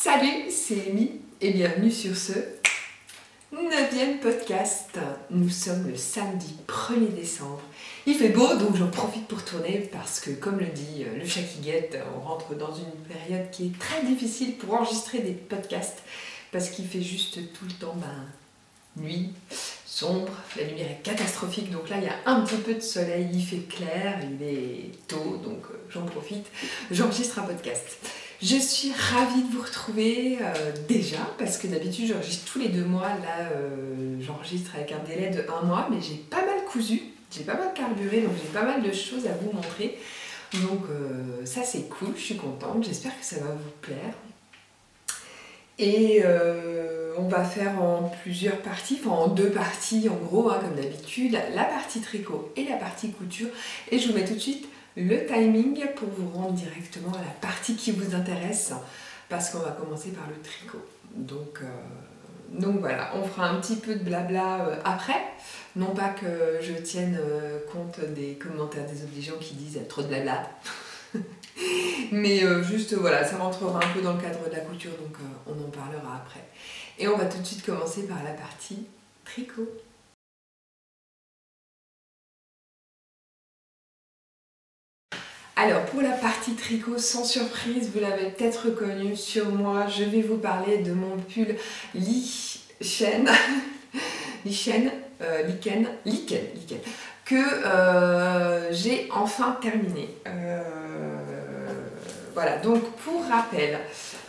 Salut, c'est Amy et bienvenue sur ce 9e podcast. Nous sommes le samedi 1er décembre. Il fait beau donc j'en profite pour tourner parce que comme le dit le chat qui guette, on rentre dans une période qui est très difficile pour enregistrer des podcasts parce qu'il fait juste tout le temps nuit, sombre, la lumière est catastrophique, donc là il y a un petit peu de soleil, il fait clair, il est tôt, donc j'en profite, j'enregistre un podcast. Je suis ravie de vous retrouver déjà, parce que d'habitude j'enregistre tous les 2 mois, là j'enregistre avec un délai de 1 mois, mais j'ai pas mal cousu, j'ai pas mal carburé, donc j'ai pas mal de choses à vous montrer, donc ça c'est cool, je suis contente, j'espère que ça va vous plaire. Et on va faire en plusieurs parties, enfin en 2 parties en gros, hein, comme d'habitude, la partie tricot et la partie couture. Et je vous mets tout de suite le timing pour vous rendre directement à la partie qui vous intéresse, parce qu'on va commencer par le tricot. Donc voilà, on fera un petit peu de blabla après. Non pas que je tienne compte des commentaires désobligeants qui disent « trop de blabla ». Mais juste voilà, ça rentrera un peu dans le cadre de la couture, donc on en parlera après. Et on va tout de suite commencer par la partie tricot. Alors pour la partie tricot, sans surprise, vous l'avez peut-être reconnu sur moi, je vais vous parler de mon pull Lichen, que j'ai enfin terminé. Voilà, donc pour rappel,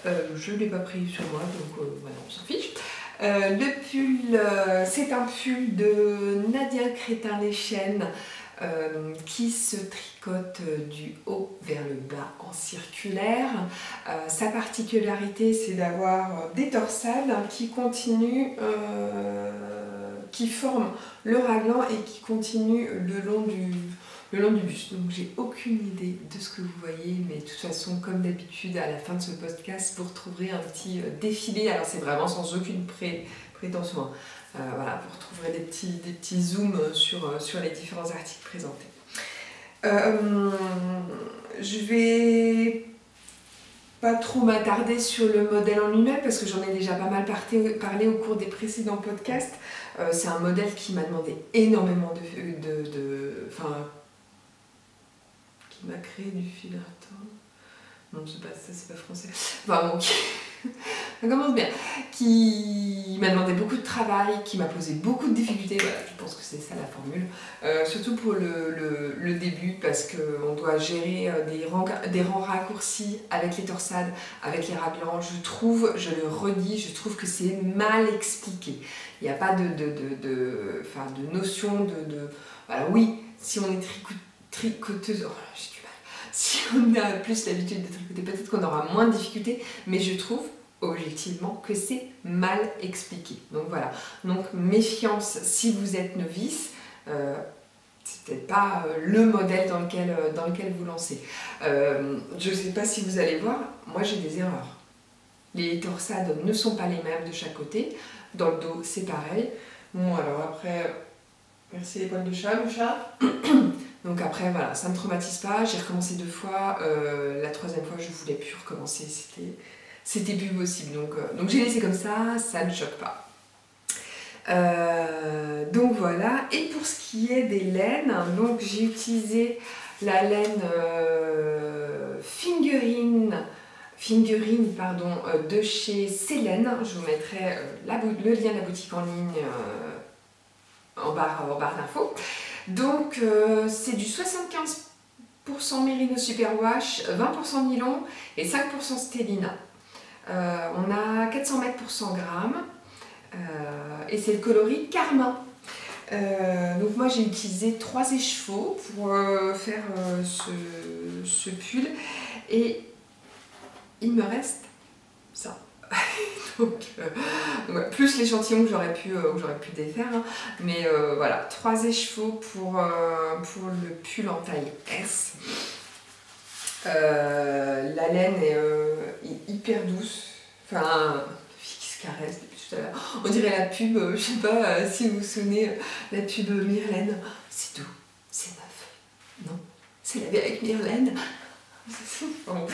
je ne l'ai pas pris sur moi, donc voilà, on s'en fiche. Le pull, c'est un pull de Nadia Crétin-Leschen qui se tricote du haut vers le bas en circulaire. Sa particularité, c'est d'avoir des torsades qui continuent, qui forment le raglan et qui continuent le long du buste. Donc j'ai aucune idée de ce que vous voyez, mais de toute façon, comme d'habitude, à la fin de ce podcast, vous retrouverez un petit défilé. Alors c'est vraiment sans aucune prétention. Voilà, vous retrouverez des petits zooms sur les différents articles présentés. Je vais pas trop m'attarder sur le modèle en lui-même parce que j'en ai déjà pas mal parlé au cours des précédents podcasts. C'est un modèle qui m'a demandé énormément qui m'a créé du fil. Attends. Non, c'est pas français. Enfin bon, ça commence bien. Qui m'a demandé beaucoup de travail, qui m'a posé beaucoup de difficultés. Voilà, je pense que c'est ça la formule. Surtout pour le début, parce qu'on doit gérer des rangs raccourcis avec les torsades, avec les raglans. Je le redis, je trouve que c'est mal expliqué. Il n'y a pas de notion de... Voilà, oui, si on est tricoteuse... Oh, j'ai du mal. Si on a plus l'habitude de tricoter, peut-être qu'on aura moins de difficultés, mais je trouve objectivement que c'est mal expliqué. Donc voilà, donc méfiance si vous êtes novice, c'est peut-être pas le modèle dans lequel vous lancez. Je ne sais pas si vous allez voir, moi j'ai des erreurs. Les torsades ne sont pas les mêmes de chaque côté, dans le dos c'est pareil. Bon alors après, merci les poils de chat, le chat. Donc après, voilà, ça ne me traumatise pas, j'ai recommencé 2 fois, la 3e fois je ne voulais plus recommencer, c'était plus possible, donc j'ai laissé comme ça ne choque pas. Donc voilà, et pour ce qui est des laines, donc j'ai utilisé la laine Fingering de chez Célène, je vous mettrai le lien de la boutique en ligne en barre d'infos. Donc c'est du 75% Merino Superwash, 20% nylon et 5% stélina. On a 400 mètres pour 100 grammes et c'est le coloris Carmin. Donc moi j'ai utilisé 3 écheveaux pour faire ce pull et il me reste ça. Donc, ouais, plus l'échantillon que j'aurais pu défaire, hein. Mais voilà, 3 écheveaux pour le pull en taille S. La laine est hyper douce, enfin, fille qui se caresse depuis tout à l'heure. On dirait la pub, je sais pas si vous vous souvenez, la pub Myrlène. C'est doux, c'est neuf. Non, c'est lavé avec Myrlène. Bon,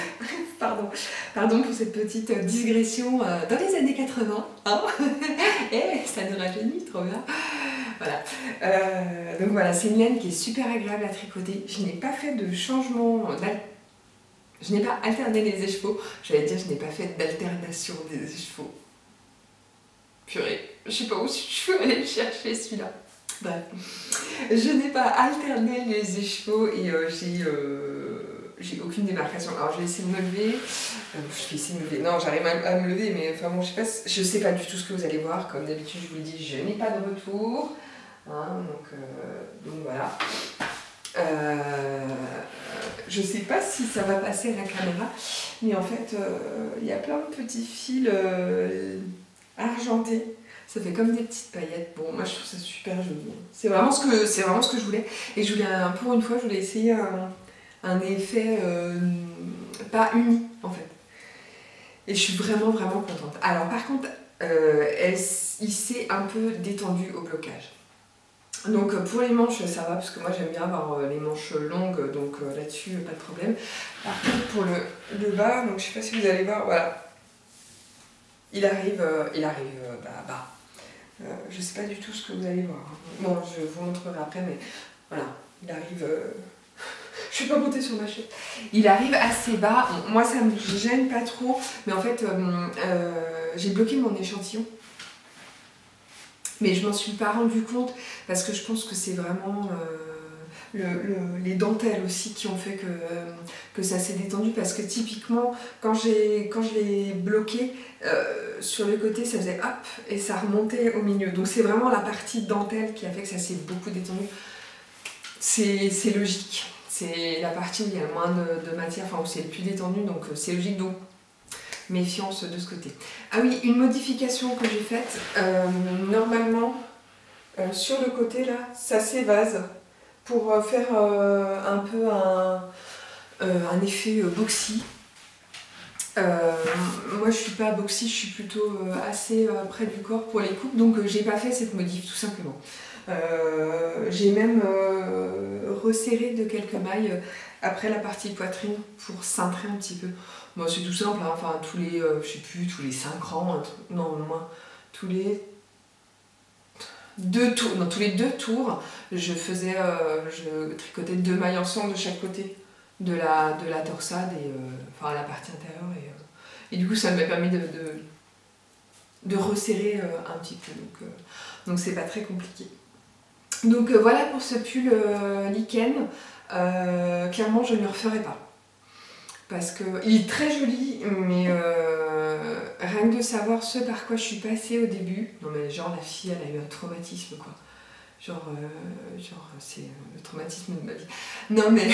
pardon pour cette petite digression dans les années 80. Hein. Et ça nous rajeunit, trop bien. Voilà. Donc voilà, c'est une laine qui est super agréable à tricoter. Je n'ai pas fait de changement, je n'ai pas alterné les écheveaux. J'allais dire, je n'ai pas fait d'alternation des écheveaux. Purée, je sais pas où je peux aller le chercher celui-là. Bref, je n'ai pas alterné les écheveaux et j'ai aucune démarcation. Alors je vais essayer de me lever. Je vais essayer de me lever. Non, j'arrive à me lever, mais enfin bon, je sais pas du tout ce que vous allez voir. Comme d'habitude, je vous le dis, je n'ai pas de retour. Hein, donc voilà. Je sais pas si ça va passer à la caméra, mais en fait, il y a plein de petits fils argentés. Ça fait comme des petites paillettes. Bon, moi je trouve ça super joli. C'est vraiment ce que je voulais. Et je voulais, pour une fois, je voulais essayer un effet pas uni en fait. Et je suis vraiment contente. Alors par contre, il s'est un peu détendu au blocage. Donc pour les manches ça va parce que moi j'aime bien avoir les manches longues, donc là-dessus pas de problème. Par contre pour le bas, donc je sais pas si vous allez voir, voilà. Il arrive bas. Je sais pas du tout ce que vous allez voir. Bon, je vous montrerai après, mais voilà, il arrive. Je vais pas monter sur ma chaise. Il arrive assez bas. Moi, ça me gêne pas trop, mais en fait, j'ai bloqué mon échantillon. Mais je m'en suis pas rendu compte parce que je pense que c'est vraiment les dentelles aussi qui ont fait que ça s'est détendu, parce que typiquement quand je l'ai bloqué sur le côté, ça faisait hop et ça remontait au milieu. Donc c'est vraiment la partie dentelle qui a fait que ça s'est beaucoup détendu. C'est logique. C'est la partie où il y a le moins de matière, enfin où c'est le plus détendu, donc c'est logique. Donc méfiance de ce côté. Ah oui, une modification que j'ai faite, normalement sur le côté là, ça s'évase pour faire un peu un effet boxy. Moi je suis pas boxy, je suis plutôt assez près du corps pour les coupes, donc j'ai pas fait cette modif tout simplement. J'ai même resserré de quelques mailles après la partie poitrine pour cintrer un petit peu. Bon, c'est tout simple, hein. Enfin tous les, je sais plus, tous les 5 rangs, non moins, tous les 2 tours, non, tous les 2 tours, je tricotais 2 mailles ensemble de chaque côté de la torsade et enfin la partie intérieure, et du coup ça m'a permis de resserrer un petit peu, donc c'est pas très compliqué. Donc voilà pour ce pull lichen. Clairement je ne le referai pas parce qu'il est très joli, mais rien que de savoir ce par quoi je suis passée au début, non mais genre la fille elle a eu un traumatisme quoi, genre c'est le traumatisme de ma vie, non mais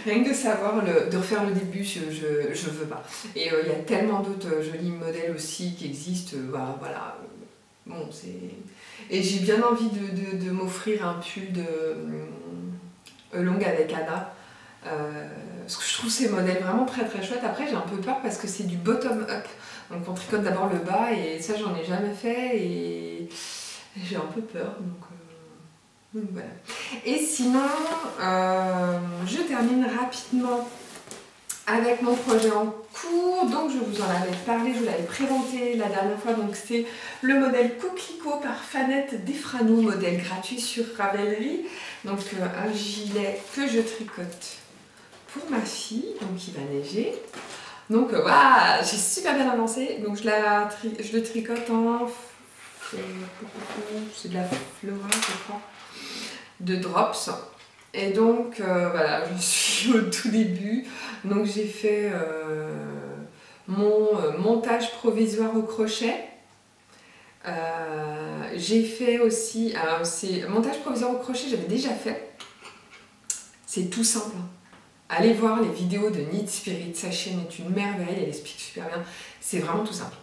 rien que de savoir de refaire le début, je veux pas. Et il y a tellement d'autres jolis modèles aussi qui existent, voilà. Bon, et j'ai bien envie de m'offrir un pull de longue avec Anna, parce que je trouve ces modèles vraiment très chouettes. Après j'ai un peu peur parce que c'est du bottom up, donc on tricote d'abord le bas, et ça j'en ai jamais fait et j'ai un peu peur, donc voilà. Et sinon je termine rapidement avec mon projet en cours. Donc je vous en avais parlé, je vous l'avais présenté la dernière fois, donc c'est le modèle Coquelicot par Fanette Defrano, modèle gratuit sur Ravelry. Donc un gilet que je tricote pour ma fille, donc il va neiger. Donc voilà, j'ai super bien avancé, donc je le tricote en, c'est de la Flora je crois, de Drops. Et donc voilà, je suis au tout début, donc j'ai fait mon montage provisoire au crochet. J'ai fait aussi, alors c'est montage provisoire au crochet, j'avais déjà fait. C'est tout simple. Allez voir les vidéos de Knit Spirit, sa chaîne est une merveille, elle explique super bien, c'est vraiment tout simple.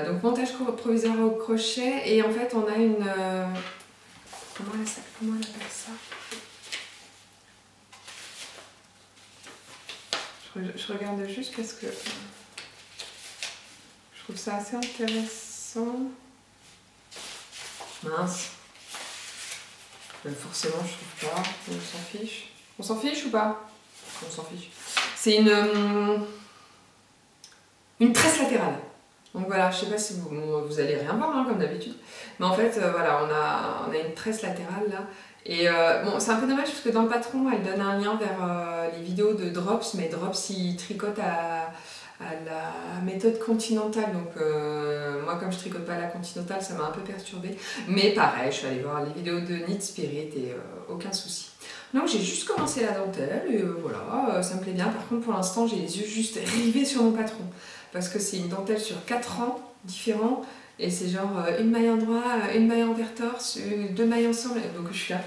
Donc montage provisoire au crochet, et en fait on a une... comment on appelle ça? Je regarde juste parce que je trouve ça assez intéressant. Mince. Forcément, je trouve pas. On s'en fiche. On s'en fiche ou pas? On s'en fiche. C'est une tresse latérale. Donc voilà, je sais pas si vous allez rien voir hein, comme d'habitude. Mais en fait, voilà, on a une tresse latérale là. Et bon, c'est un peu dommage parce que dans le patron, elle donne un lien vers les vidéos de Drops, mais Drops il tricote à la méthode continentale. Donc moi, comme je tricote pas à la continentale, ça m'a un peu perturbée. Mais pareil, je suis allée voir les vidéos de Knit Spirit et aucun souci. Donc j'ai juste commencé la dentelle et voilà, ça me plaît bien. Par contre, pour l'instant, j'ai les yeux juste rivés sur mon patron. Parce que c'est une dentelle sur 4 rangs différents. Et c'est genre une maille en droit, une maille envers torse, 2 mailles ensemble. Donc je suis là.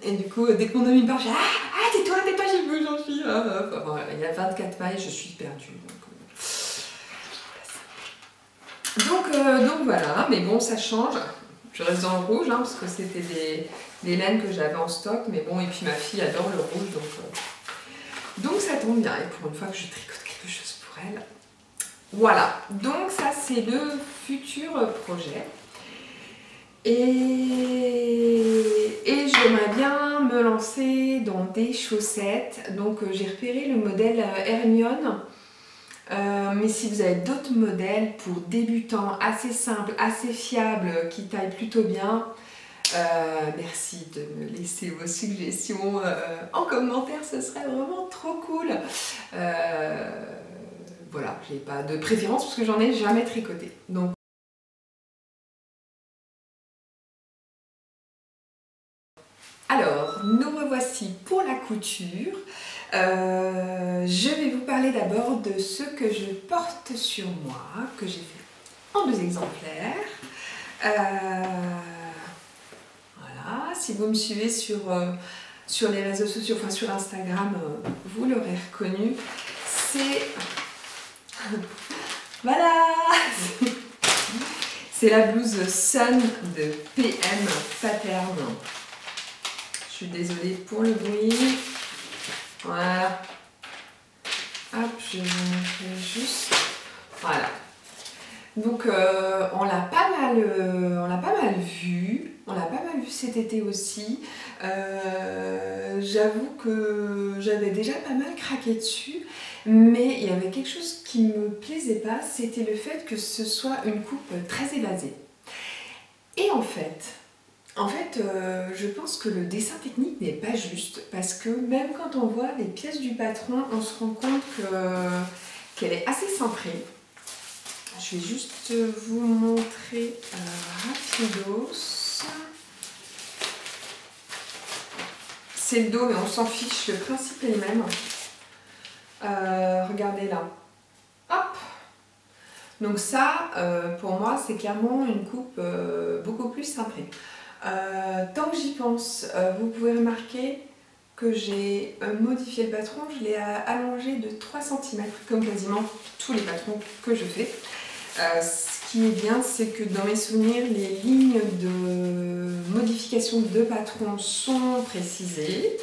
Et du coup, dès que mon ami part, je dis ah, tais-toi, j'ai vu, j'en suis. Enfin, voilà, il y a 24 mailles, je suis perdue. Donc voilà, mais bon, ça change. Je reste dans le rouge, hein, parce que c'était des laines que j'avais en stock. Mais bon, et puis ma fille adore le rouge, donc ça tombe bien. Et pour une fois que je tricote quelque chose pour elle. Voilà, donc ça c'est le futur projet. Et j'aimerais bien me lancer dans des chaussettes. Donc j'ai repéré le modèle Hermione. Mais si vous avez d'autres modèles pour débutants assez simples, assez fiables, qui taillent plutôt bien, merci de me laisser vos suggestions en commentaire, ce serait vraiment trop cool. Voilà, j'ai pas de préférence parce que j'en ai jamais tricoté. Donc alors, nous revoici pour la couture. Je vais vous parler d'abord de ce que je porte sur moi, que j'ai fait en 2 exemplaires. Voilà, si vous me suivez sur les réseaux sociaux, enfin sur Instagram, vous l'aurez reconnu. C'est... Voilà. C'est la blouse Sun de PM Pattern. Je suis désolée pour le bruit. Voilà. Hop, je vais vous montrer juste. Voilà. Donc on l'a pas mal vu. On l'a pas mal vu cet été aussi. J'avoue que j'avais déjà pas mal craqué dessus. Mais il y avait quelque chose qui me plaisait pas, c'était le fait que ce soit une coupe très évasée. Et en fait, je pense que le dessin technique n'est pas juste, parce que même quand on voit les pièces du patron, on se rend compte qu'elle est assez cintrée. Je vais juste vous montrer rapidos. C'est le dos, mais on s'en fiche, le principe est le même. Regardez là. Hop! Donc ça, pour moi, c'est clairement une coupe beaucoup plus cintrée. Tant que j'y pense, vous pouvez remarquer que j'ai modifié le patron, je l'ai allongé de 3 cm, comme quasiment tous les patrons que je fais. Ce qui est bien, c'est que dans mes souvenirs, les lignes de modification de patron sont précisées.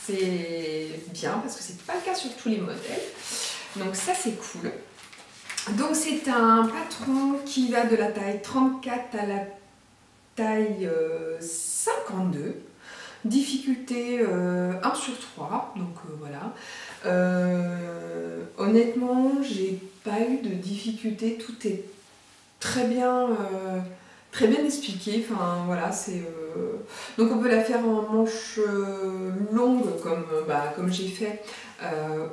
C'est bien parce que c'est pas le cas sur tous les modèles. Donc ça, c'est cool. Donc c'est un patron qui va de la taille 34 à la taille 52. Difficulté 1 sur 3. Donc voilà. Honnêtement, j'ai pas eu de difficulté. Tout est très bien expliqué. Enfin voilà, c'est donc on peut la faire en manche longue comme j'ai fait,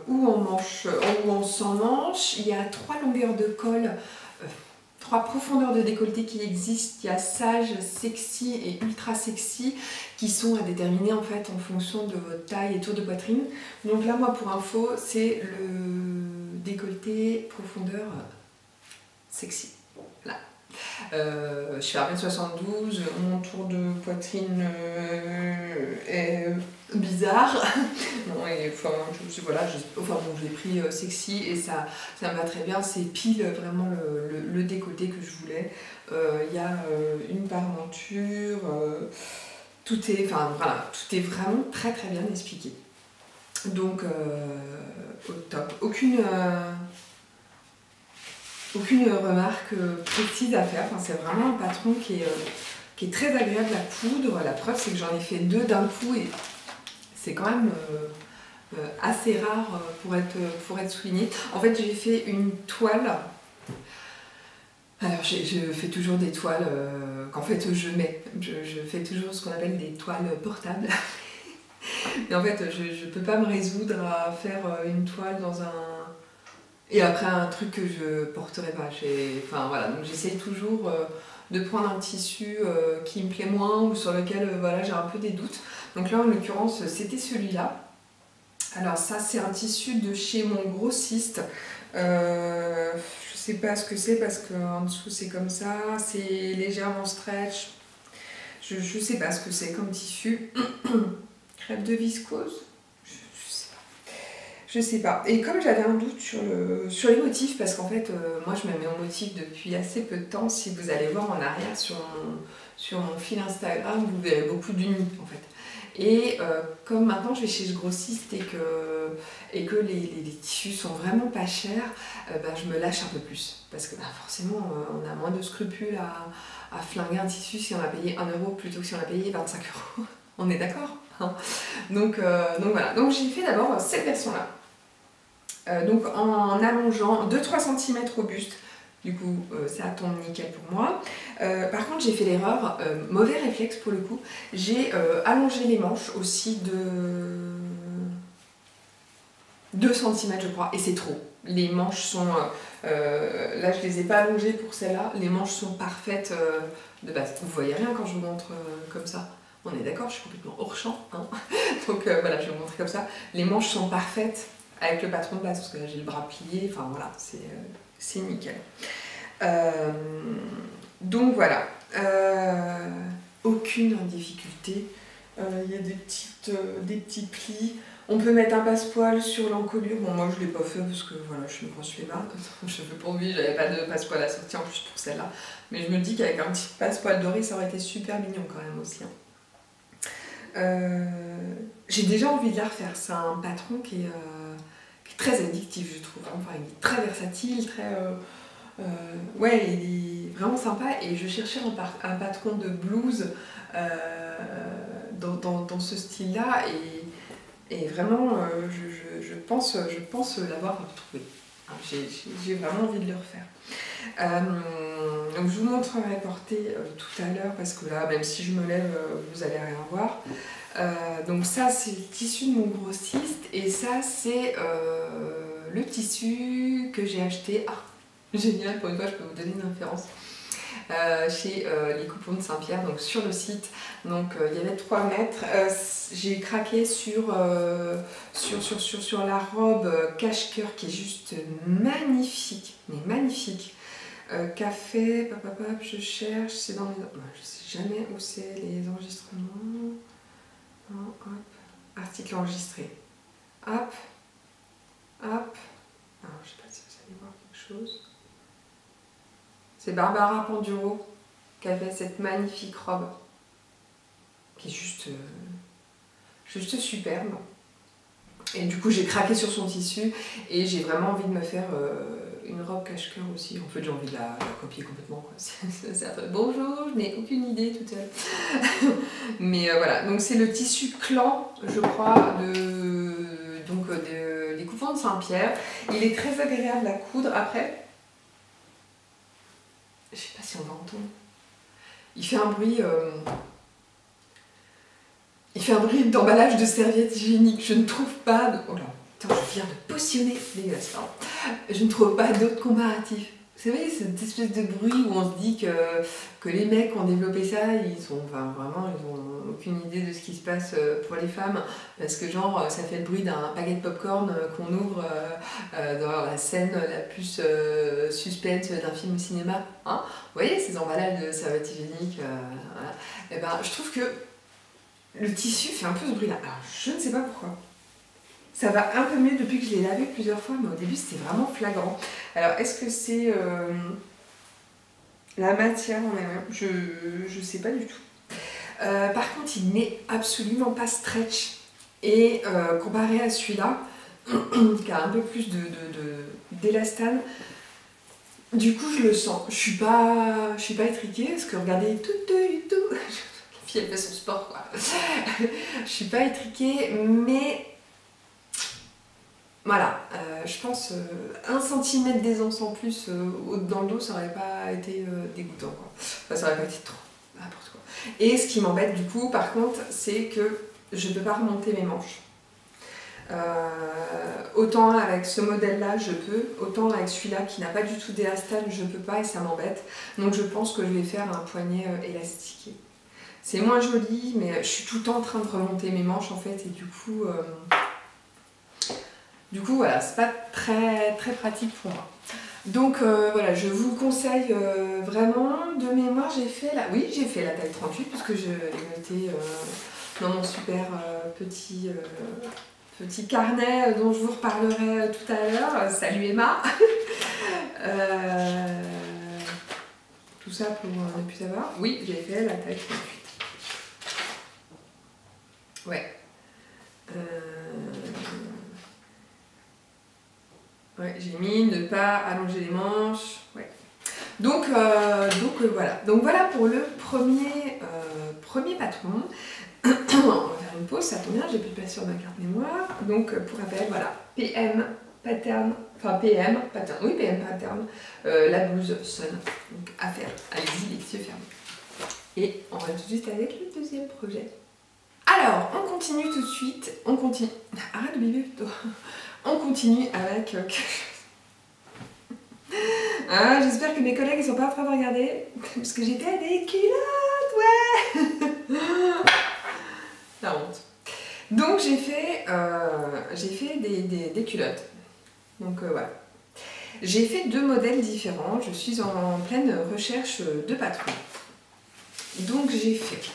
ou en manche ou en sans manche. Il y a 3 longueurs de col, 3 profondeurs de décolleté qui existent. Il y a sage, sexy et ultra sexy qui sont à déterminer en fait en fonction de votre taille et tour de poitrine. Donc là, moi pour info, c'est le décolleté profondeur sexy. Là. Je suis à 1m72, mon tour de poitrine est bizarre. Bon, et, enfin, voilà, bon, j'ai pris sexy et ça me va très bien. C'est pile vraiment le décolleté que je voulais. Il y a une parementure, tout est vraiment très très bien expliqué. Donc au top. Aucune remarque précise à faire. Enfin, c'est vraiment un patron qui est très agréable à coudre. La preuve, c'est que j'en ai fait 2 d'un coup et c'est quand même assez rare pour être souligné. En fait, j'ai fait une toile. Alors, je fais toujours des toiles qu'en fait je mets. Je fais toujours ce qu'on appelle des toiles portables. Mais en fait, je peux pas me résoudre à faire une toile dans un... Et après, un truc que je porterai pas. Enfin, voilà. Donc, j'essaye toujours de prendre un tissu qui me plaît moins ou sur lequel voilà, j'ai un peu des doutes. Donc là, en l'occurrence, c'était celui-là. Alors ça, c'est un tissu de chez mon grossiste. Je sais pas ce que c'est parce qu'en dessous, c'est comme ça. C'est légèrement stretch. Je sais pas ce que c'est comme tissu. Crêpe de viscose. Je sais pas. Et comme j'avais un doute sur les motifs, parce qu'en fait, moi je me mets en motif depuis assez peu de temps. Si vous allez voir en arrière sur mon fil Instagram, vous verrez beaucoup d'unis en fait. Et comme maintenant je vais chez ce grossiste et que les tissus sont vraiment pas chers, je me lâche un peu plus. Parce que forcément, on a moins de scrupules à flinguer un tissu si on a payé 1 euro plutôt que si on a payé 25 euros. On est d'accord, hein. Donc voilà. Donc j'ai fait d'abord cette version-là. Donc en allongeant 2-3 cm au buste, du coup ça tombe nickel pour moi. Par contre j'ai fait l'erreur, mauvais réflexe pour le coup, j'ai allongé les manches aussi de 2 cm je crois, et c'est trop. Les manches sont, là je les ai pas allongées pour celle-là, les manches sont parfaites de base. Vous voyez rien quand je vous montre comme ça. On est d'accord, je suis complètement hors champ, hein. Donc voilà, je vais vous montrer comme ça. Les manches sont parfaites avec le patron de base, parce que là j'ai le bras plié, enfin voilà, c'est nickel. Donc voilà, aucune difficulté. Il y a des petits plis. On peut mettre un passepoil sur l'encolure. Bon, moi je ne l'ai pas fait parce que voilà, je suis une grosse flemmarde. Je fais pour lui, j'avais pas de passepoil à sortir en plus pour celle-là. Mais je me dis qu'avec un petit passepoil doré, ça aurait été super mignon quand même aussi, hein. J'ai déjà envie de la refaire. C'est un patron qui est très addictif, je trouve. Enfin, il est très versatile, ouais, il est vraiment sympa. Et je cherchais un patron de blues dans ce style-là. Et vraiment, je pense l'avoir retrouvé. J'ai vraiment envie de le refaire. Donc je vous montrerai porter tout à l'heure parce que là, même si je me lève, vous allez rien voir. Donc ça, c'est le tissu de mon grossiste et ça, c'est le tissu que j'ai acheté. Ah, génial, pour une fois, je peux vous donner une référence. Chez les Coupons de Saint-Pierre, donc sur le site. Donc il y avait 3 mètres. J'ai craqué sur la robe cache-cœur qui est juste magnifique, mais magnifique. Café, je cherche, c'est dans mes... je sais jamais où c'est les enregistrements. Non, hop, article enregistré. Hop, hop. Alors je sais pas si vous allez voir quelque chose. C'est Barbara Panduro qui a fait cette magnifique robe qui est juste superbe. Et du coup, j'ai craqué sur son tissu et j'ai vraiment envie de me faire une robe cache-cœur aussi. En fait, j'ai envie de la copier complètement, quoi. Bonjour, je n'ai aucune idée toute seule. Mais voilà, donc c'est le tissu clan, je crois, des Coupons de Saint-Pierre. Il est très agréable à coudre. Après, je sais pas si on va entendre. Il fait un bruit d'emballage de serviettes hygiéniques. Je ne trouve pas... Oh là, putain, je viens de potionner. Dégueulasse, pardon. Je ne trouve pas d'autres comparatifs. Vous savez, cette espèce de bruit où on se dit que les mecs ont développé ça, ils ont aucune idée de ce qui se passe pour les femmes, parce que genre, ça fait le bruit d'un paquet de popcorn qu'on ouvre dans la scène la plus suspense d'un film au cinéma. Hein, vous voyez, ces emballages de serviettes hygiéniques, voilà. Et ben, je trouve que le tissu fait un peu ce bruit-là. Alors, je ne sais pas pourquoi. Ça va un peu mieux depuis que je l'ai lavé plusieurs fois, mais au début c'était vraiment flagrant. Alors est-ce que c'est la matière en elle-même? Je sais pas du tout. Par contre, il n'est absolument pas stretch. Et comparé à celui-là, qui a un peu plus d'élastane, du coup je le sens. Je suis pas étriquée, parce que regardez, tout. La fille elle fait son sport, quoi. Je suis pas étriquée, mais Voilà, je pense 1 cm d'aisance en plus dans le dos, ça aurait pas été dégoûtant, quoi. Enfin, ça aurait pas été trop, n'importe quoi. Et ce qui m'embête du coup, par contre, c'est que je peux pas remonter mes manches. Autant avec ce modèle-là, je peux, autant avec celui-là qui n'a pas du tout d'élastane, je peux pas et ça m'embête. Donc je pense que je vais faire un poignet élastiqué. C'est moins joli, mais je suis tout le temps en train de remonter mes manches en fait, et du coup voilà, c'est pas très pratique pour moi. Donc voilà, je vous conseille vraiment. De mémoire, j'ai fait la taille 38 puisque je l'ai noté dans mon super petit carnet dont je vous reparlerai tout à l'heure. Salut Emma. Tout ça pour ne plus savoir. Oui, j'ai fait la taille 38. Ouais. Ouais, j'ai mis ne pas allonger les manches. Ouais. Donc voilà. Donc voilà pour le premier patron. On va faire une pause, ça tombe bien, j'ai plus de place sur ma carte mémoire. Donc pour rappel, voilà, PM pattern, la blouse sonne. Donc à faire, allez-y les yeux fermés. Et on va tout de suite avec le deuxième projet. Alors, on continue tout de suite, arrête de biber plutôt. On continue avec... Ah, j'espère que mes collègues ne sont pas en train de regarder, parce que j'ai fait des culottes, ouais. La honte. Donc j'ai fait des culottes. Donc voilà. J'ai fait 2 modèles différents, je suis en pleine recherche de patrons. Donc j'ai fait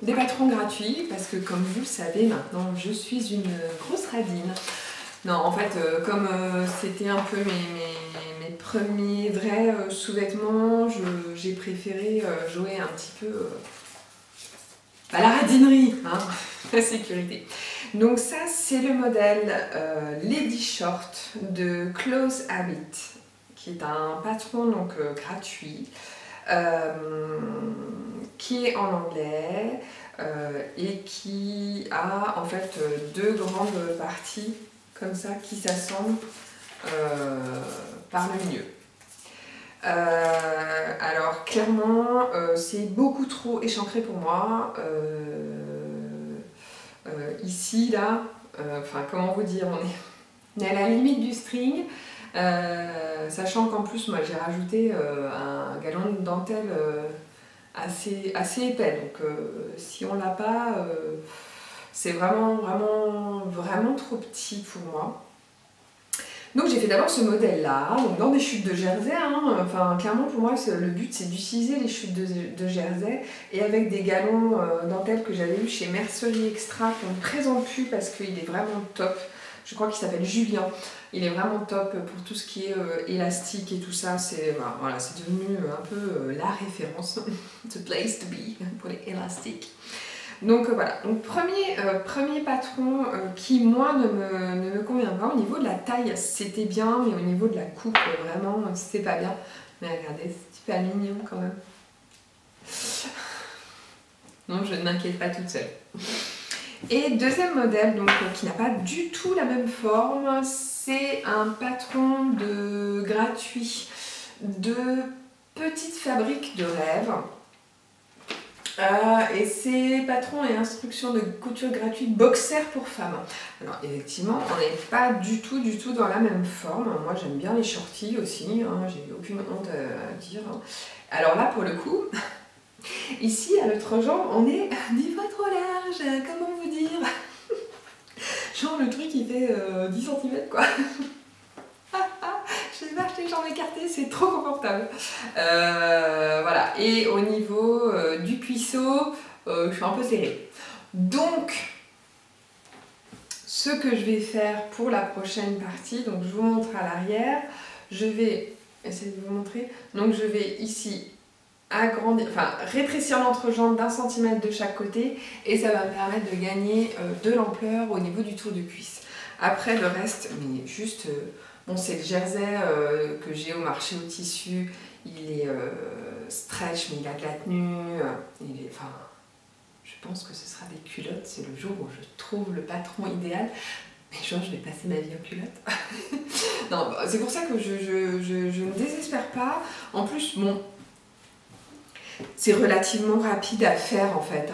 des patrons gratuits, parce que comme vous le savez maintenant, je suis une grosse radine. Non, en fait, comme c'était un peu mes premiers vrais sous-vêtements, j'ai préféré jouer un petit peu à la radinerie, hein, la sécurité. Donc ça, c'est le modèle Lady Short de Clothes Habit, qui est un patron donc gratuit, qui est en anglais et qui a en fait 2 grandes parties comme ça qui s'assemblent par le milieu. Alors clairement c'est beaucoup trop échancré pour moi. Ici là, enfin comment vous dire, on est à la limite du string, sachant qu'en plus moi j'ai rajouté un galon de dentelle assez épais, donc si on l'a pas, c'est vraiment trop petit pour moi. Donc j'ai fait d'abord ce modèle-là, donc dans des chutes de jersey, hein, enfin clairement pour moi le but c'est d'utiliser les chutes de jersey et avec des galons dentelle que j'avais eu chez Mercerie Extra qu'on ne présente plus parce qu'il est vraiment top. Je crois qu'il s'appelle Julien. Il est vraiment top pour tout ce qui est élastique et tout ça. C'est voilà, c'est devenu un peu la référence, the place to be pour les élastiques. Donc voilà, donc premier patron qui moi ne me convient pas. Au niveau de la taille c'était bien, mais au niveau de la coupe vraiment c'était pas bien. Mais regardez, c'est super mignon quand même. Non, je ne m'inquiète pas toute seule. Et deuxième modèle, donc qui n'a pas du tout la même forme, c'est un patron gratuit de Petite Fabrique de Rêve. Et c'est patron et instructions de couture gratuite boxer pour femmes. Alors effectivement, on n'est pas du tout dans la même forme. Moi j'aime bien les shorties aussi, hein, j'ai aucune honte à dire. Alors là pour le coup, ici à l'autre jambe, on est 10 fois trop large, comment vous dire. Genre le truc il fait 10 cm quoi. Je vais acheter les jambes écartées, c'est trop confortable. Voilà, et au niveau du cuisseau, je suis un peu serrée. Donc, ce que je vais faire pour la prochaine partie, donc je vous montre à l'arrière, je vais essayer de vous montrer. Donc je vais ici agrandir, enfin rétrécir l'entrejambe d'1 cm de chaque côté et ça va me permettre de gagner de l'ampleur au niveau du tour de cuisse. Après le reste, mais juste... Bon, c'est le jersey que j'ai au marché au tissu, il est stretch, mais il a de la tenue, je pense que ce sera des culottes, c'est le jour où je trouve le patron idéal. Mais genre, je vais passer ma vie en culotte. Non, c'est pour ça que je ne désespère pas. En plus, bon, c'est relativement rapide à faire en fait.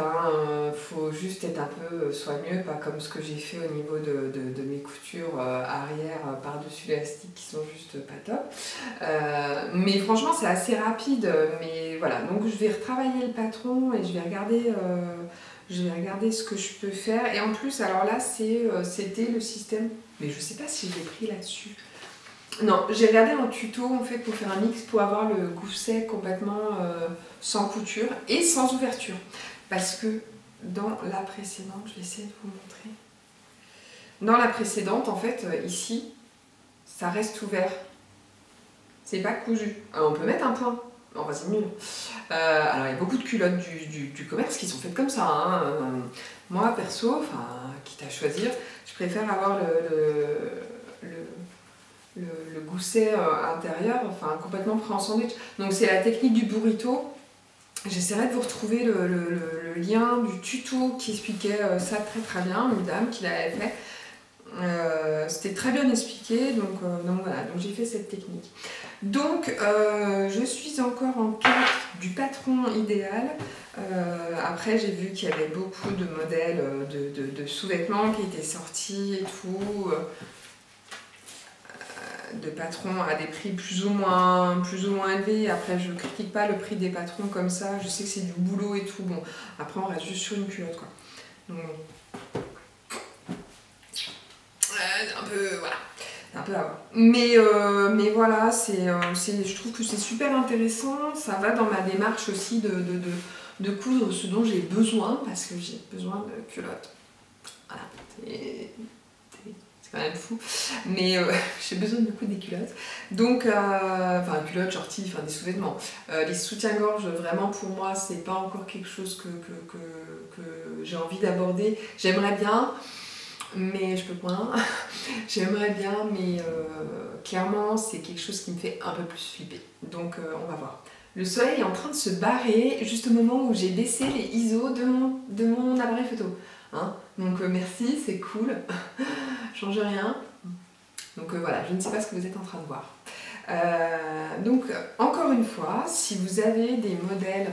Faut juste être un peu soigneux, pas comme ce que j'ai fait au niveau de mes coutures arrière par-dessus l'élastique qui sont juste pas top. Mais franchement, c'est assez rapide. Mais voilà, donc je vais retravailler le patron et je vais regarder ce que je peux faire. Et en plus, alors là, c'était le système. Mais je sais pas si je l'ai pris là-dessus. Non, j'ai regardé un tuto en fait pour faire un mix pour avoir le gousset complètement sans couture et sans ouverture. Parce que dans la précédente, je vais essayer de vous montrer. Dans la précédente, en fait, ici, ça reste ouvert. C'est pas cousu. Alors, on peut mettre un point. Enfin, c'est nul. Alors, il y a beaucoup de culottes du commerce qui sont faites comme ça. Hein. Moi, perso, enfin, quitte à choisir, je préfère avoir le gousset intérieur, enfin complètement pris en sandwich. Donc c'est la technique du burrito. J'essaierai de vous retrouver le lien du tuto qui expliquait ça très bien, une dame qui l'avait fait. C'était très bien expliqué, donc voilà, donc j'ai fait cette technique. Donc je suis encore en quête du patron idéal. Après j'ai vu qu'il y avait beaucoup de modèles de sous-vêtements qui étaient sortis et tout. De patrons à des prix plus ou moins élevés. Après, je critique pas le prix des patrons comme ça. Je sais que c'est du boulot et tout. Bon, après, on reste juste sur une culotte, quoi. Donc, un peu, voilà. Un peu à voir. Mais voilà, je trouve que c'est super intéressant. Ça va dans ma démarche aussi de coudre ce dont j'ai besoin, parce que j'ai besoin de culottes. Voilà. C'est quand même fou, mais j'ai besoin de coudre des culottes. Donc, enfin, culottes, shorties, enfin des sous-vêtements. Les soutiens-gorge, vraiment pour moi, c'est pas encore quelque chose que j'ai envie d'aborder. J'aimerais bien, mais je peux pas. J'aimerais bien, mais clairement, c'est quelque chose qui me fait un peu plus flipper. Donc, on va voir. Le soleil est en train de se barrer juste au moment où j'ai baissé les ISO de mon appareil photo. Hein, donc merci, c'est cool, change rien. Donc voilà, je ne sais pas ce que vous êtes en train de voir. Donc encore une fois, si vous avez des modèles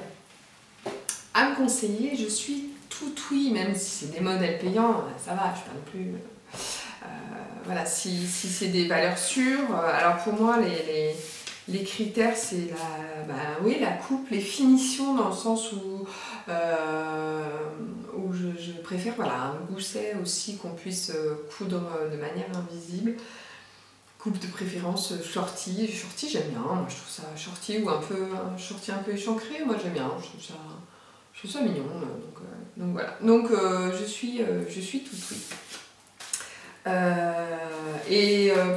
à me conseiller, je suis tout oui, même si c'est des modèles payants, ça va, je ne suis pas non plus... voilà, si c'est des valeurs sûres, alors pour moi les critères, c'est la coupe, les finitions dans le sens où je préfère un gousset aussi qu'on puisse coudre de manière invisible. Coupe de préférence shorty. Shorty, j'aime bien. Moi, je trouve ça shorty ou un shorty un peu échancré. Moi, j'aime bien. Je trouve ça mignon. Donc voilà. Donc je suis tout oui.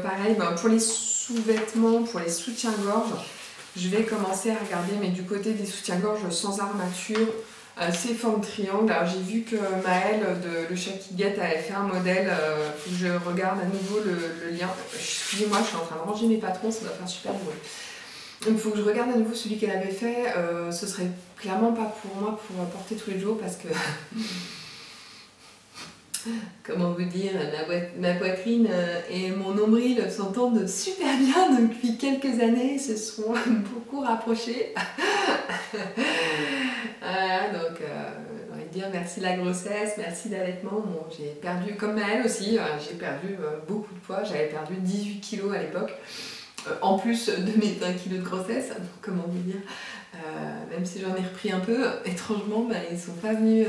Pareil, pour les sous-vêtements, pour les soutiens-gorge, je vais commencer à regarder, mais du côté des soutiens-gorge sans armature, ces formes triangles. Alors j'ai vu que Maëlle de Le Chat qui Guette avait fait un modèle, faut que je regarde à nouveau le lien. Excusez-moi, je suis en train de ranger mes patrons, ça doit faire super bruit. Il faut que je regarde à nouveau celui qu'elle avait fait. Ce serait clairement pas pour moi pour porter tous les jours parce que... Comment vous dire, ma poitrine et mon nombril s'entendent super bien depuis quelques années, se sont beaucoup rapprochés. Voilà, donc j'ai envie de dire merci la grossesse, merci l'allaitement. Bon, j'ai perdu, comme Maëlle aussi, j'ai perdu beaucoup de poids, j'avais perdu 18 kg à l'époque, en plus de mes 20 kg de grossesse, donc comment vous dire, même si j'en ai repris un peu, étrangement, ils ne sont pas venus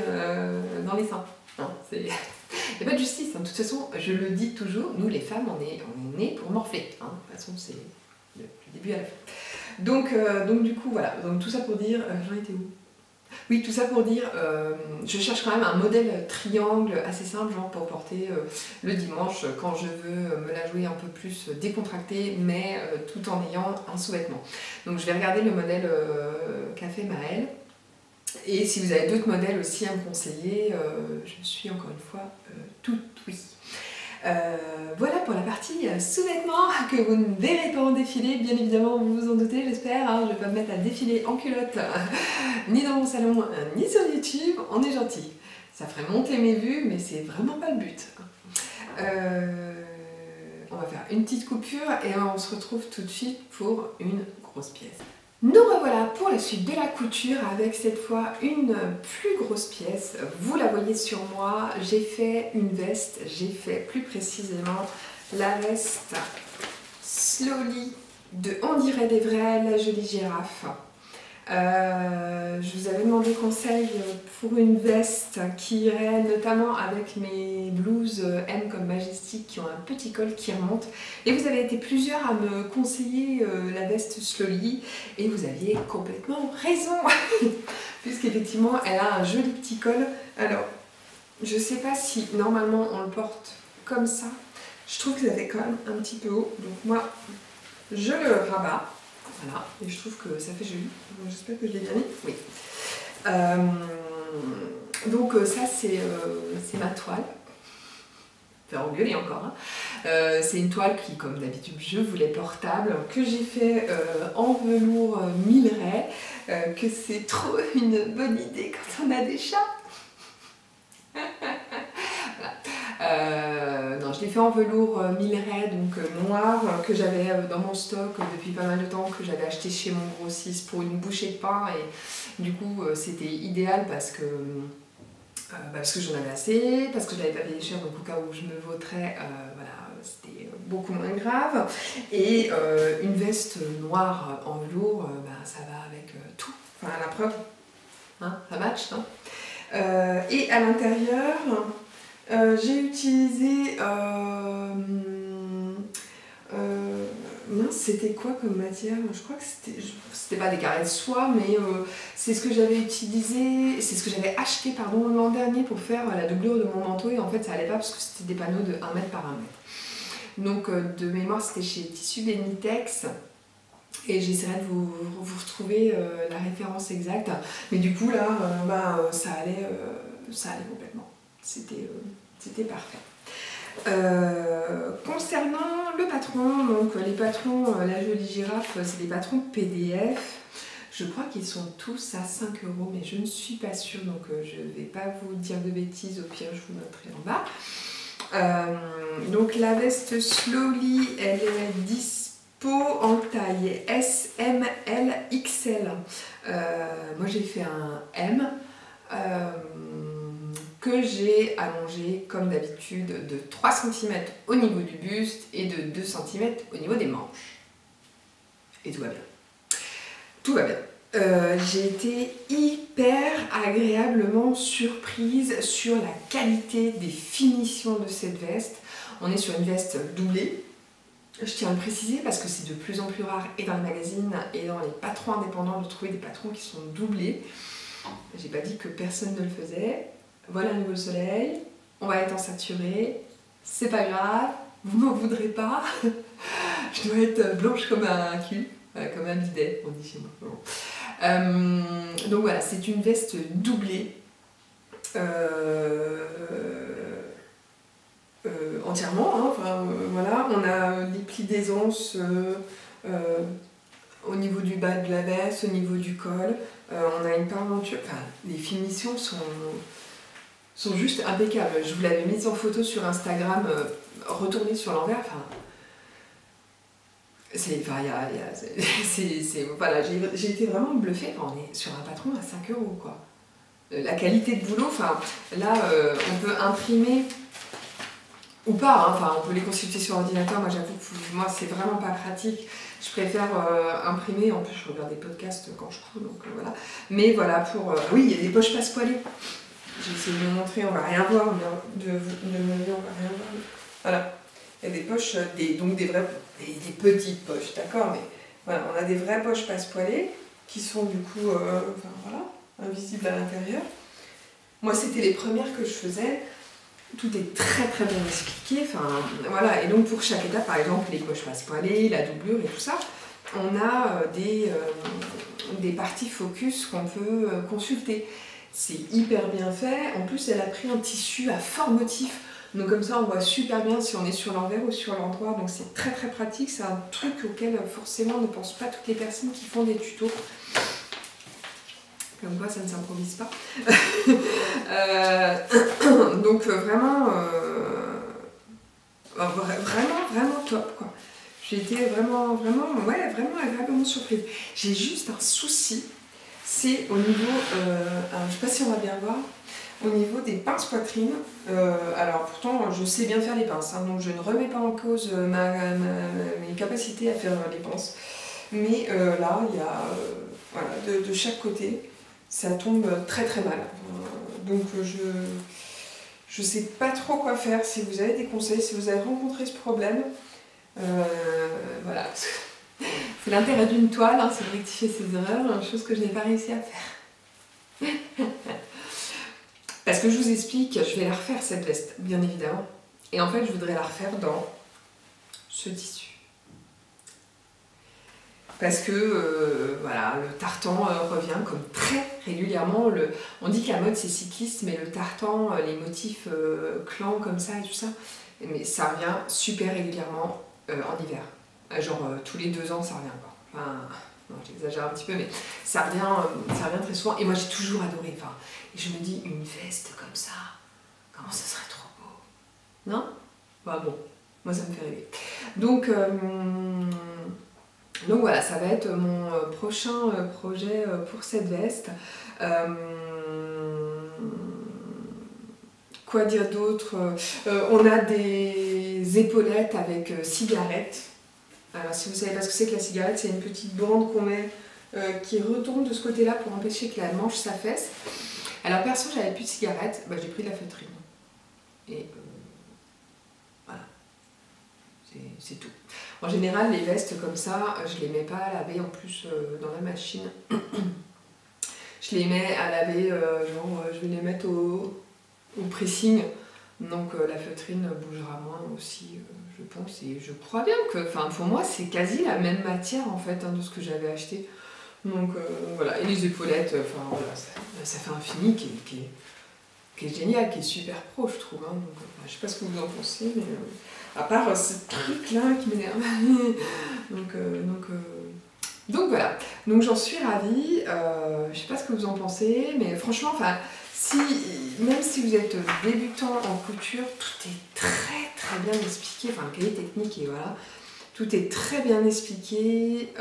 dans les seins. Hein, il n'y a pas de justice, hein. De toute façon, je le dis toujours, nous les femmes, on est nées pour morfler. Hein. De toute façon, c'est du début à la fin. Donc du coup, voilà. Donc tout ça pour dire... j'en étais où? Oui, tout ça pour dire, je cherche quand même un modèle triangle assez simple, genre pour porter le dimanche quand je veux me la jouer un peu plus décontractée, mais tout en ayant un sous-vêtement. Donc je vais regarder le modèle qu'a fait Maëlle. Et si vous avez d'autres modèles aussi à me conseiller, je suis encore une fois toute oui. Voilà pour la partie sous-vêtements que vous ne verrez pas en défilé, bien évidemment, vous vous en doutez, j'espère. Hein, je ne vais pas me mettre à défiler en culotte, ni dans mon salon, ni sur YouTube, on est gentil. Ça ferait monter mes vues, mais c'est vraiment pas le but. une petite coupure et on se retrouve tout de suite pour une grosse pièce. Nous revoilà pour la suite de la couture avec cette fois une plus grosse pièce. Vous la voyez sur moi, j'ai fait une veste, j'ai fait plus précisément la veste Slowly de On dirait des vrais, la jolie girafe. Je vous avais demandé conseil pour une veste qui irait notamment avec mes blouses M comme Majestic qui ont un petit col qui remonte, et vous avez été plusieurs à me conseiller la veste Slowly et vous aviez complètement raison puisqu'effectivement elle a un joli petit col. Alors je sais pas si normalement on le porte comme ça, je trouve que ça fait quand même un petit peu haut, donc moi je le rabats. Voilà, et je trouve que ça fait joli. J'espère que je l'ai bien mis. Oui. Donc ça c'est ma toile. Faire engueuler encore. Hein. C'est une toile qui, comme d'habitude, je voulais portable, que j'ai fait en velours Milleray, que c'est trop une bonne idée quand on a des chats. Non, je l'ai fait en velours Milleray, donc noir, que j'avais dans mon stock depuis pas mal de temps, que j'avais acheté chez mon grossiste pour une bouchée de pain, et du coup c'était idéal parce que j'en avais assez, parce que je l'avais pas payé cher, donc au cas où je me vautrais, voilà, c'était beaucoup moins grave. Et une veste noire en velours, ça va avec tout, enfin la preuve, hein, ça match, non? Et à l'intérieur, j'ai utilisé, mince, c'était quoi comme matière? Je crois que c'était pas des carrés de soie, mais c'est ce que j'avais utilisé, c'est ce que j'avais acheté pardon l'an dernier pour faire la doublure de mon manteau, et en fait ça allait pas parce que c'était des panneaux de 1 mètre par 1 mètre. Donc de mémoire c'était chez Tissu Benitex. Et j'essaierai de vous retrouver la référence exacte. Mais du coup là, ça allait complètement. C'était parfait. Concernant le patron, donc les patrons, la jolie girafe, c'est des patrons PDF. Je crois qu'ils sont tous à 5 €, mais je ne suis pas sûre, donc je ne vais pas vous dire de bêtises, au pire je vous noterai en bas. Donc la veste Slowly, elle est dispo en taille S, M, L, XL. Moi j'ai fait un M. Que j'ai allongé comme d'habitude de 3 cm au niveau du buste et de 2 cm au niveau des manches. Et tout va bien. Tout va bien. J'ai été hyper agréablement surprise sur la qualité des finitions de cette veste. On est sur une veste doublée. Je tiens à le préciser parce que c'est de plus en plus rare et dans les magazines et dans les patrons indépendants de trouver des patrons qui sont doublés. J'ai pas dit que personne ne le faisait. Voilà un nouveau soleil, on va être en saturé, c'est pas grave, vous m'en voudrez pas, je dois être blanche comme un cul, comme un bidet, on dit chez moi. Donc voilà, c'est une veste doublée, entièrement, hein, voilà, on a les plis d'aisance au niveau du bas de la veste, au niveau du col, on a une parenture, les finitions sont juste impeccables. Je vous l'avais mise en photo sur Instagram, retournée sur l'envers. Voilà, j'ai été vraiment bluffée. On est sur un patron à 5 €, quoi. La qualité de boulot, là, on peut imprimer ou pas, hein, on peut les consulter sur ordinateur. Moi, j'avoue que moi, c'est vraiment pas pratique. Je préfère imprimer. En plus, je regarde des podcasts quand je couds, donc voilà. Mais voilà, oui, il y a des poches passepoilées. J'ai essayé de vous montrer, on va rien voir, on va rien voir. Voilà, il y a des poches, donc des petites poches, d'accord, mais voilà, on a des vraies poches passepoilées qui sont du coup, voilà, invisibles à l'intérieur. Moi, c'était les premières que je faisais. Tout est très très bien expliqué, voilà, et donc pour chaque étape, par exemple, les poches passepoilées, la doublure et tout ça, on a des parties focus qu'on peut consulter. C'est hyper bien fait. En plus, elle a pris un tissu à fort motif. Donc comme ça, on voit super bien si on est sur l'envers ou sur l'endroit. Donc c'est très très pratique. C'est un truc auquel forcément ne pensent pas toutes les personnes qui font des tutos. Comme quoi, ça ne s'improvise pas. Donc vraiment, vraiment top, quoi. J'ai été vraiment agréablement surprise. J'ai juste un souci, c'est au niveau, alors, je sais pas si on va bien voir, au niveau des pinces poitrine. Alors pourtant, je sais bien faire les pinces, hein, donc je ne remets pas en cause mes capacités à faire les pinces. Mais là, il y a, voilà, de chaque côté, ça tombe très très mal. Donc je sais pas trop quoi faire. Si vous avez des conseils, si vous avez rencontré ce problème, voilà. C'est l'intérêt d'une toile, hein, c'est de rectifier ses erreurs, chose que je n'ai pas réussi à faire. Parce que je vous explique, je vais la refaire cette veste, bien évidemment. Et en fait, je voudrais la refaire dans ce tissu. Parce que voilà, le tartan revient comme très régulièrement. On dit que la mode c'est cycliste, mais le tartan, les motifs clans comme ça et tout ça, mais ça revient super régulièrement en hiver. Genre tous les 2 ans ça revient quoi. Enfin, non, j'exagère un petit peu, mais ça revient très souvent. Et moi j'ai toujours adoré. Enfin, et je me dis, une veste comme ça, comment ça serait trop beau. Non? Bah bon, moi ça me fait rêver. Donc voilà, ça va être mon prochain projet pour cette veste. Quoi dire d'autre? On a des épaulettes avec cigarette. Alors si vous ne savez pas ce que c'est que la cigarette, c'est une petite bande qu'on met qui retombe de ce côté-là pour empêcher que la manche s'affaisse. Alors perso, j'avais plus de cigarette, bah, j'ai pris de la feutrine. Et voilà, c'est tout. En général, les vestes comme ça, je les mets pas à laver en plus dans la machine. Je les mets à laver, genre je vais les mettre au pressing. Donc la feutrine bougera moins aussi, je pense. Et je crois bien que, enfin pour moi, c'est quasi la même matière en fait hein, de ce que j'avais acheté. Donc voilà, et les épaulettes, enfin voilà, ça fait un fini qui est génial, qui est super pro, je trouve. Hein. Donc, je sais pas ce que vous en pensez, mais à part ce truc-là qui m'énerve. Donc voilà, donc j'en suis ravie. Je sais pas ce que vous en pensez, mais franchement, enfin, même si vous êtes débutant en couture, tout est très très bien expliqué. Enfin, le cahier technique et voilà, tout est très bien expliqué.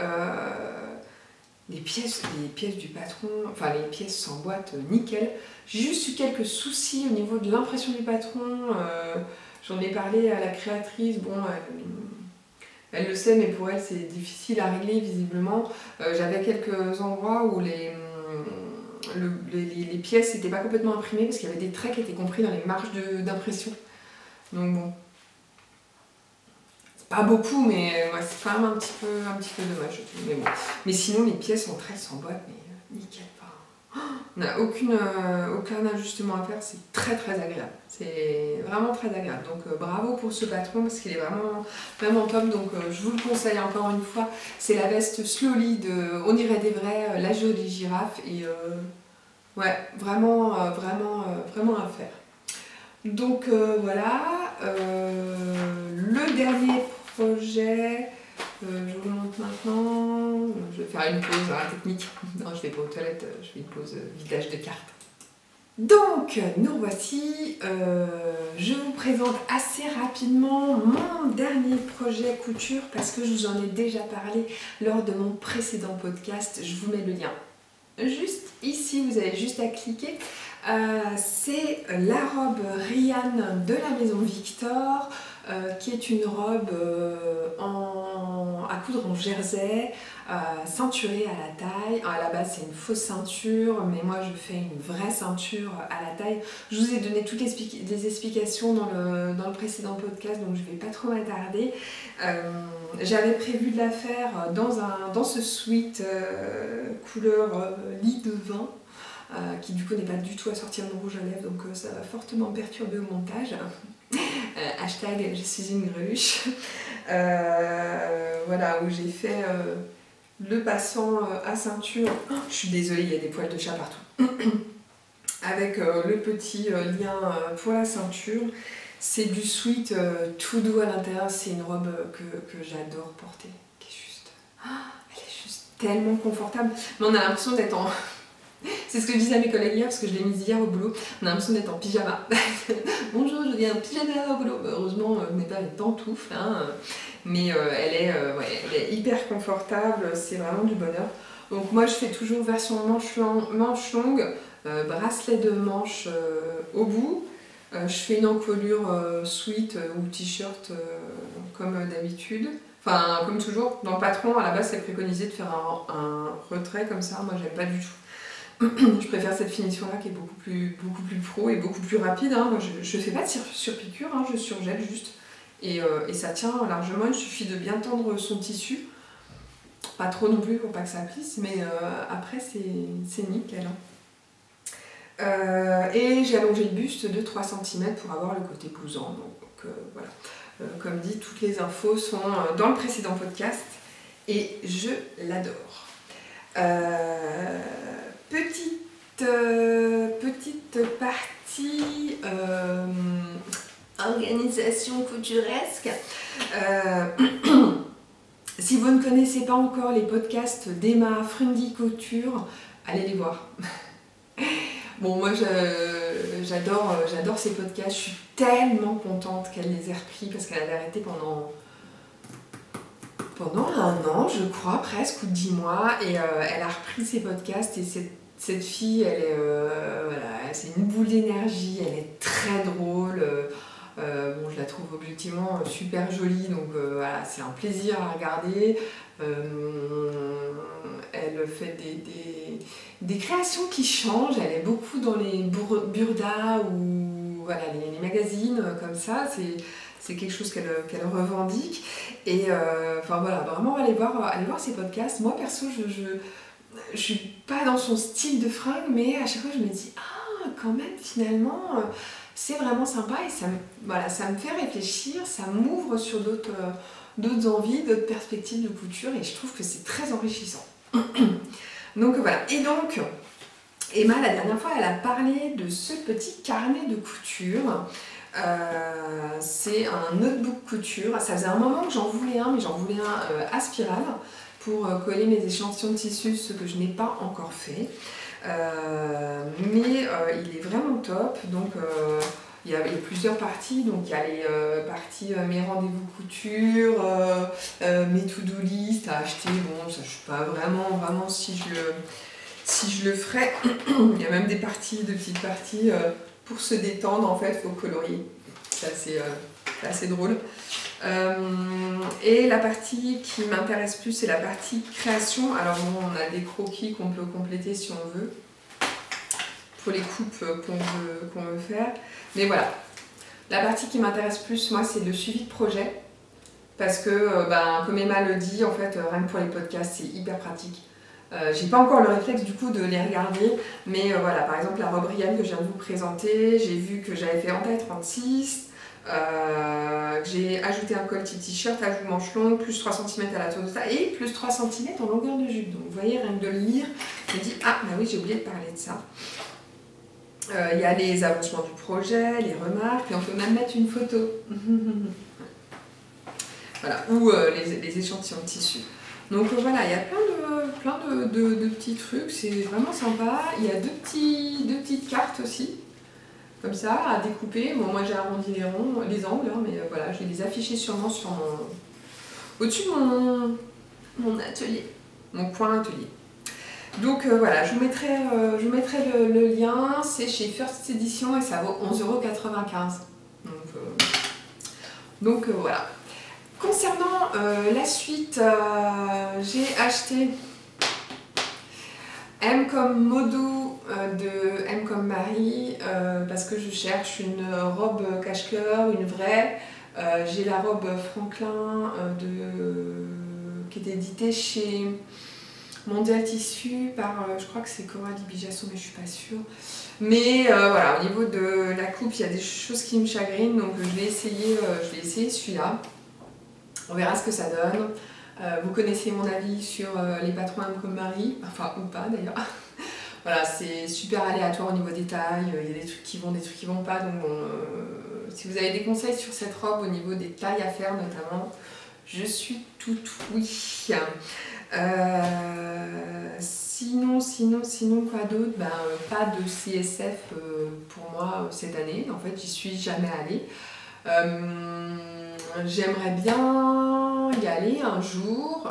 Les pièces du patron, enfin les pièces s'emboîtent nickel. J'ai juste eu quelques soucis au niveau de l'impression du patron. J'en ai parlé à la créatrice. Bon, elle le sait, mais pour elle c'est difficile à régler visiblement. J'avais quelques endroits où les pièces n'étaient pas complètement imprimées parce qu'il y avait des traits qui étaient compris dans les marges d'impression. Donc bon. Pas beaucoup, mais ouais, c'est quand même un petit peu dommage. Mais bon. Mais sinon, les pièces entre elles s'emboîtent, mais nickel. Enfin, on n'a aucun ajustement à faire, c'est très très agréable. C'est vraiment très agréable. Donc bravo pour ce patron parce qu'il est vraiment top. Donc je vous le conseille encore une fois. C'est la veste Slowly de On dirait des vrais, la jolie girafe. Et ouais, vraiment à faire. Donc voilà. Le dernier projet, je vous le montre maintenant. Je vais faire une pause technique. Non, je vais pas aux toilettes, je fais une pause vidage de cartes. Donc, nous voici. Je vous présente assez rapidement mon dernier projet couture parce que je vous en ai déjà parlé lors de mon précédent podcast. Je vous mets le lien juste ici, vous avez juste à cliquer. C'est la robe Rianne de la maison Victor, qui est une robe à coudre en jersey, ceinturée à la taille. À la base c'est une fausse ceinture, mais moi je fais une vraie ceinture à la taille. Je vous ai donné toutes les explications dans le précédent podcast, donc je ne vais pas trop m'attarder. J'avais prévu de la faire dans ce sweat couleur lit de vin. Qui du coup n'est pas du tout assorti en rouge à lèvres, donc ça va fortement perturber au montage. Hashtag je suis une greluche. Voilà, où j'ai fait le passant à ceinture. Oh, je suis désolée, il y a des poils de chat partout. Avec le petit lien pour la ceinture. C'est du sweat tout doux à l'intérieur. C'est une robe que j'adore porter. Elle est juste tellement confortable. Mais on a l'impression d'être C'est ce que je disais à mes collègues hier, parce que je l'ai mise hier au boulot. On a l'impression d'être en pyjama. Bonjour, je viens en pyjama au boulot. Heureusement, je n'ai pas les pantoufles, hein. Mais elle est hyper confortable, c'est vraiment du bonheur. Donc moi, je fais toujours version manche longue, bracelet de manche au bout. Je fais une encolure sweat ou t-shirt comme d'habitude. Enfin, comme toujours, dans le patron, à la base, c'est préconisé de faire un retrait comme ça. Moi, j'aime pas du tout. Je préfère cette finition-là qui est beaucoup plus pro et beaucoup plus rapide. Hein. Moi, je fais pas de surpiqûre, hein, je surgèle juste. Et ça tient largement, il suffit de bien tendre son tissu. Pas trop non plus pour pas que ça plisse, mais après, c'est nickel. Et j'ai allongé le buste de 3 cm pour avoir le côté blousant. Donc voilà. Comme dit, toutes les infos sont dans le précédent podcast et je l'adore. Petite partie organisation couturesque. Si vous ne connaissez pas encore les podcasts d'Emma Frundi Couture, allez les voir. Bon, moi j'adore ces podcasts, je suis tellement contente qu'elle les ait repris parce qu'elle avait arrêté pendant 1 an, je crois, presque, ou 10 mois, et elle a repris ses podcasts, et cette fille, elle est, voilà, c'est une boule d'énergie, elle est très drôle, bon, je la trouve objectivement super jolie, donc voilà, c'est un plaisir à regarder. Elle fait des créations qui changent, elle est beaucoup dans les burdas ou voilà, les magazines comme ça, c'est quelque chose qu'elle revendique. Et enfin voilà, vraiment allez voir ses podcasts. Moi perso, je suis pas dans son style de fringue, mais à chaque fois je me dis ah quand même finalement c'est vraiment sympa et ça me fait réfléchir, ça m'ouvre sur d'autres envies, d'autres perspectives de couture et je trouve que c'est très enrichissant. Donc voilà, et donc Emma la dernière fois elle a parlé de ce petit carnet de couture. C'est un notebook couture, ça faisait un moment que j'en voulais un, mais j'en voulais un à spirale pour coller mes échantillons de tissus, ce que je n'ai pas encore fait. Mais il est vraiment top, donc il y a plusieurs parties, donc il y a les parties mes rendez-vous couture, mes to-do list à acheter, bon ça je sais pas vraiment si je le ferais. Il y a même des petites parties pour se détendre en fait, il faut colorier, c'est assez drôle. Et la partie qui m'intéresse plus, c'est la partie création. Alors bon, on a des croquis qu'on peut compléter si on veut, pour les coupes qu'on veut faire. Mais voilà, la partie qui m'intéresse plus, moi, c'est le suivi de projet. Parce que, comme Emma le dit, en fait, rien que pour les podcasts, c'est hyper pratique. J'ai pas encore le réflexe du coup de les regarder, mais voilà, par exemple la robe Rihanna que je viens de vous présenter, j'ai vu que j'avais fait en taille 36, j'ai ajouté un col t-shirt, ajout manche longue, plus 3 cm à la tour de taille et plus 3 cm en longueur de jupe. Donc vous voyez, rien que de le lire, je me dis ah bah oui, j'ai oublié de parler de ça. Il y a les avancements du projet, les remarques, et on peut même mettre une photo. Voilà, ou les échantillons de tissu. Donc voilà, il y a plein de petits trucs, c'est vraiment sympa. Il y a deux petites cartes aussi, comme ça, à découper. Bon, moi j'ai arrondi les angles, hein, mais voilà, je vais les afficher sûrement au-dessus de mon atelier, mon coin atelier. Donc voilà, je vous mettrai le lien, c'est chez First Edition et ça vaut 11,95 €. Donc voilà. Concernant la suite, j'ai acheté M comme Modou de M comme Marie parce que je cherche une robe cache-cœur, une vraie. J'ai la robe Franklin qui est éditée chez Mondial Tissu par, je crois que c'est Coralie Bijasso, mais je suis pas sûre. Mais voilà, au niveau de la coupe, il y a des choses qui me chagrinent, donc je vais essayer celui-là. On verra ce que ça donne. Vous connaissez mon avis sur les patrons M comme Marie, enfin ou pas d'ailleurs. Voilà, c'est super aléatoire au niveau des tailles, il y a des trucs qui vont, des trucs qui vont pas. Donc si vous avez des conseils sur cette robe au niveau des tailles à faire notamment, je suis tout oui. Sinon, quoi d'autre? Pas de CSF pour moi cette année. En fait, j'y suis jamais allée. J'aimerais bien y aller un jour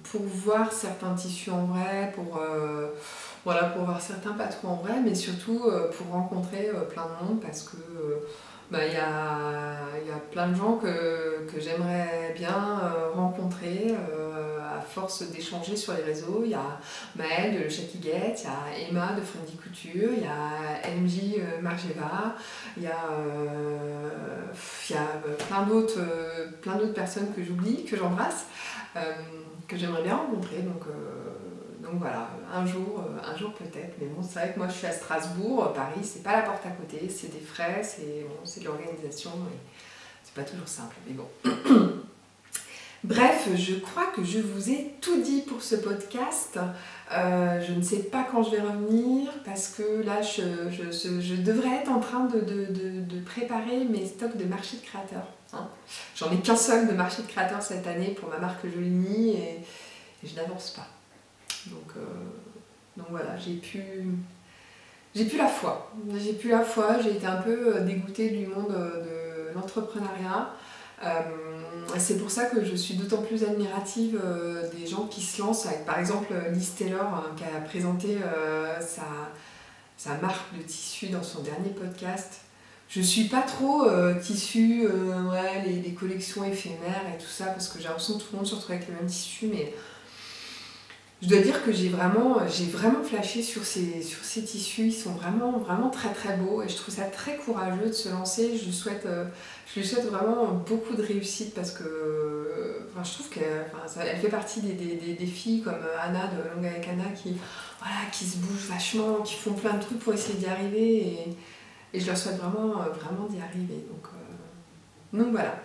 pour voir certains tissus en vrai, pour voir certains patrons en vrai, mais surtout pour rencontrer plein de monde parce que y a plein de gens que j'aimerais bien rencontrer à force d'échanger sur les réseaux. Il y a Maëlle de Shaki Get, il y a Emma de Friendly Couture, il y a MJ Margeva, il y a plein d'autres personnes que j'oublie, que j'embrasse, que j'aimerais bien rencontrer. Donc voilà, un jour peut-être. Mais bon, c'est vrai que moi je suis à Strasbourg, Paris, c'est pas la porte à côté, c'est des frais, c'est de l'organisation, et c'est pas toujours simple, mais bon. Bref, je crois que je vous ai tout dit pour ce podcast. Je ne sais pas quand je vais revenir parce que là, je devrais être en train de préparer mes stocks de marché de créateurs. Hein. J'en ai qu'un seul de marché de créateurs cette année pour ma marque Jolini et je n'avance pas. Donc voilà, j'ai plus la foi. J'ai été un peu dégoûtée du monde de l'entrepreneuriat. C'est pour ça que je suis d'autant plus admirative des gens qui se lancent avec par exemple Liz Taylor qui a présenté sa marque de tissu dans son dernier podcast. Je suis pas trop tissu, les collections éphémères et tout ça parce que j'ai l'impression que tout le monde se retrouve avec le même tissu, mais je dois dire que j'ai vraiment flashé sur ces tissus. Ils sont vraiment, vraiment très très beaux et je trouve ça très courageux de se lancer. Je lui souhaite vraiment beaucoup de réussite parce que je trouve qu'elle fait partie des filles comme Anna de Longue avec Anna qui se bougent vachement, qui font plein de trucs pour essayer d'y arriver et je leur souhaite vraiment, vraiment d'y arriver. Donc voilà.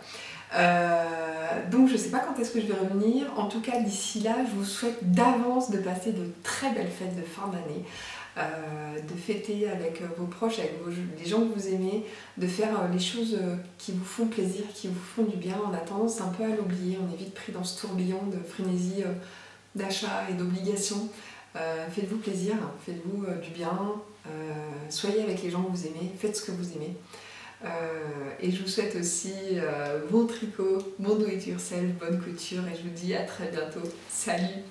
Donc je sais pas quand est-ce que je vais revenir. En tout cas d'ici là je vous souhaite d'avance de passer de très belles fêtes de fin d'année, de fêter avec vos proches, avec les gens que vous aimez, de faire les choses qui vous font plaisir, qui vous font du bien. On a tendance un peu à l'oublier, on est vite pris dans ce tourbillon de frénésie d'achat et d'obligation. Faites-vous plaisir, faites-vous du bien, soyez avec les gens que vous aimez, faites ce que vous aimez. Et je vous souhaite aussi bon tricot, bon do it yourself, bonne couture et je vous dis à très bientôt. Salut!